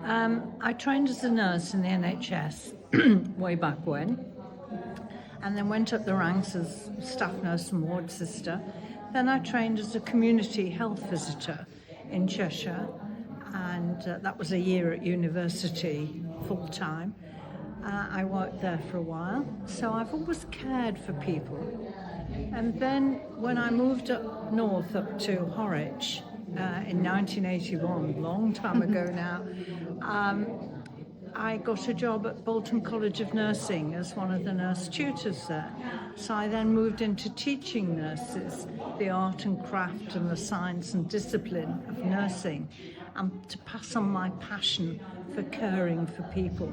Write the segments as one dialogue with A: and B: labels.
A: I trained as a nurse in the NHS way back when, and then went up the ranks as staff nurse and ward sister. Then I trained as a community health visitor in Cheshire, and that was a year at university full time. I worked there for a while, so I've always cared for people. And then when I moved up north, up to Horwich, in 1981, long time ago now, I got a job at Bolton College of Nursing as one of the nurse tutors there. So I then moved into teaching nurses the art and craft and the science and discipline of nursing, and to pass on my passion for caring for people.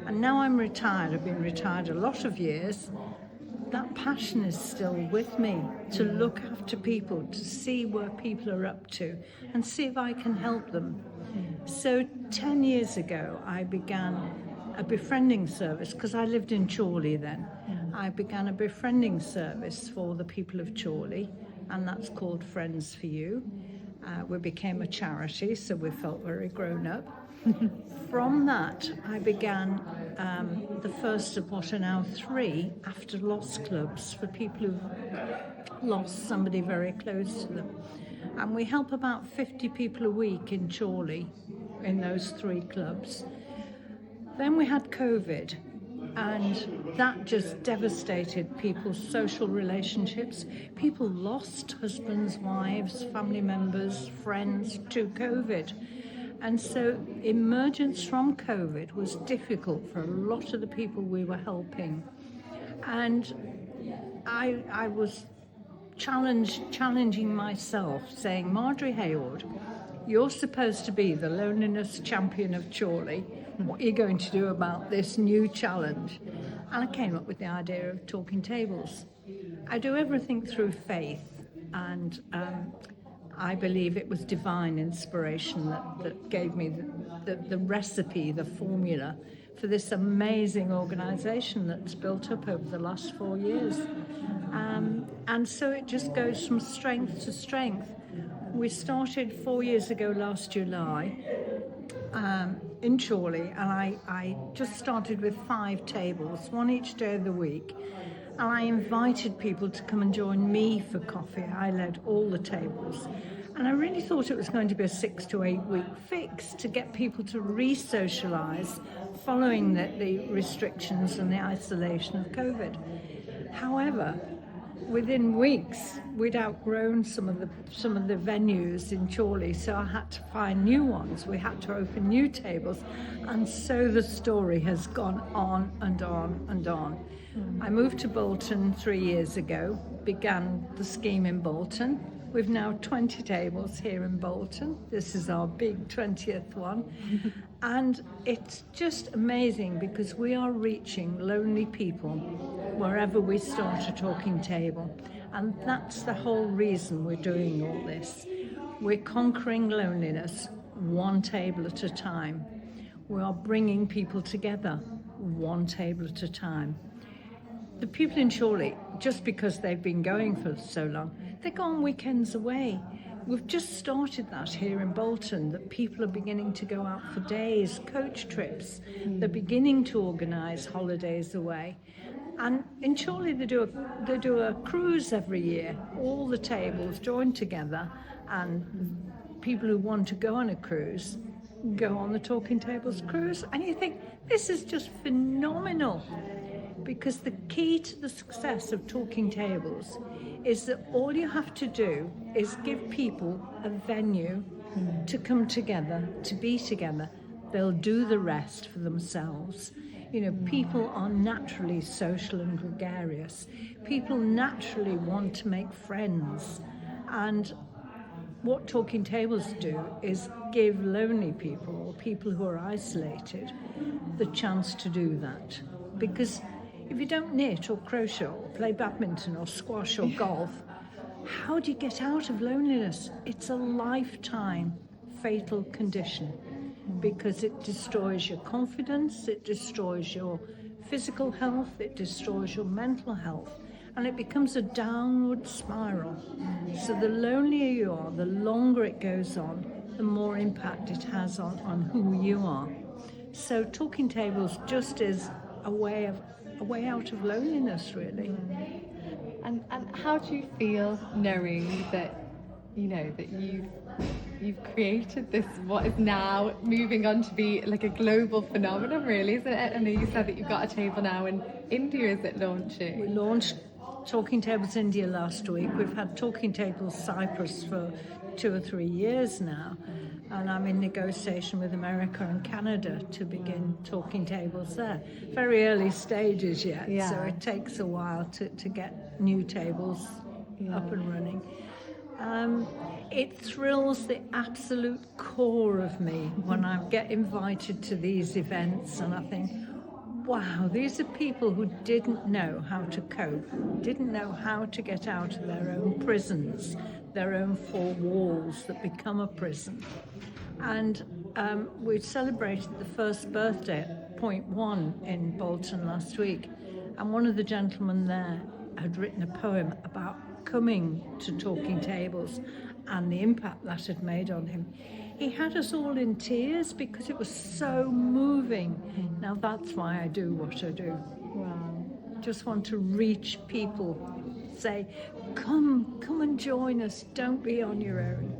A: And now I'm retired, I've been retired a lot of years. That passion is still with me, to look after people, to see where people are up to and see if I can help them. So 10 years ago, I began a befriending service, because I lived in Chorley then. I began a befriending service for the people of Chorley, and that's called Friends for You. We became a charity, so we felt very grown up. From that, I began the first of what are now 3 after loss clubs for people who've lost somebody very close to them. And we help about 50 people a week in Chorley in those 3 clubs. Then we had COVID, and that just devastated people's social relationships. People lost husbands, wives, family members, friends to COVID. And so emergence from COVID was difficult for a lot of the people we were helping. And I was challenging myself, saying, Marjorie Hayward, you're supposed to be the loneliness champion of Chorley. What are you going to do about this new challenge? And I came up with the idea of talking tables. I do everything through faith, and I believe it was divine inspiration that gave me the recipe, the formula for this amazing organisation that's built up over the last 4 years. And so it just goes from strength to strength. We started 4 years ago last July in Chorley, and I just started with 5 tables, one each day of the week. And I invited people to come and join me for coffee. I led all the tables. And I really thought it was going to be a 6 to 8 week fix to get people to re-socialise following the restrictions and the isolation of COVID. However, within weeks, we'd outgrown some of the venues in Chorley, so I had to find new ones. We had to open new tables, and so the story has gone on and on and on. I moved to Bolton 3 years ago, began the scheme in Bolton. We've now 20 tables here in Bolton. This is our big 20th one. And it's just amazing because we are reaching lonely people wherever we start a talking table. And that's the whole reason we're doing all this. We're conquering loneliness one table at a time. We are bringing people together one table at a time. The people in Chorley, just because they've been going for so long, they go on weekends away. We've just started that here in Bolton, that people are beginning to go out for days, coach trips. They're beginning to organise holidays away. And in Chorley, they do a cruise every year. All the tables join together, and people who want to go on a cruise go on the Talking Tables cruise. And you think, this is just phenomenal. Because the key to the success of Talking Tables is that all you have to do is give people a venue to come together, to be together. They'll do the rest for themselves. You know, people are naturally social and gregarious. People naturally want to make friends. And what Talking Tables do is give lonely people, or people who are isolated, the chance to do that. Because if you don't knit or crochet or play badminton or squash or golf, how do you get out of loneliness? It's a lifetime fatal condition, because it destroys your confidence, it destroys your physical health, it destroys your mental health, and it becomes a downward spiral. So the lonelier you are, the longer it goes on, the more impact it has on who you are. So talking tables just is a way out of loneliness, really.
B: And how do you feel knowing that, that you've created this, what is now moving on to be like a global phenomenon, really, isn't it? I know you said that you've got a table now in India, is it launching?
A: We launched Talking Tables India last week. We've had Talking Tables Cyprus for 2 or 3 years now. And I'm in negotiation with America and Canada to begin Talking Tables there. Very early stages yet, so it takes a while to get new tables up and running. It thrills the absolute core of me when I get invited to these events and I think, wow, these are people who didn't know how to cope, didn't know how to get out of their own prisons, their own 4 walls that become a prison. And we celebrated the first birthday at Point One in Bolton last week. And one of the gentlemen there had written a poem about coming to Talking Tables and the impact that had made on him. He had us all in tears because it was so moving. Now that's why I do what I do.
B: Wow.
A: Just want to reach people, say, come and join us, don't be on your own.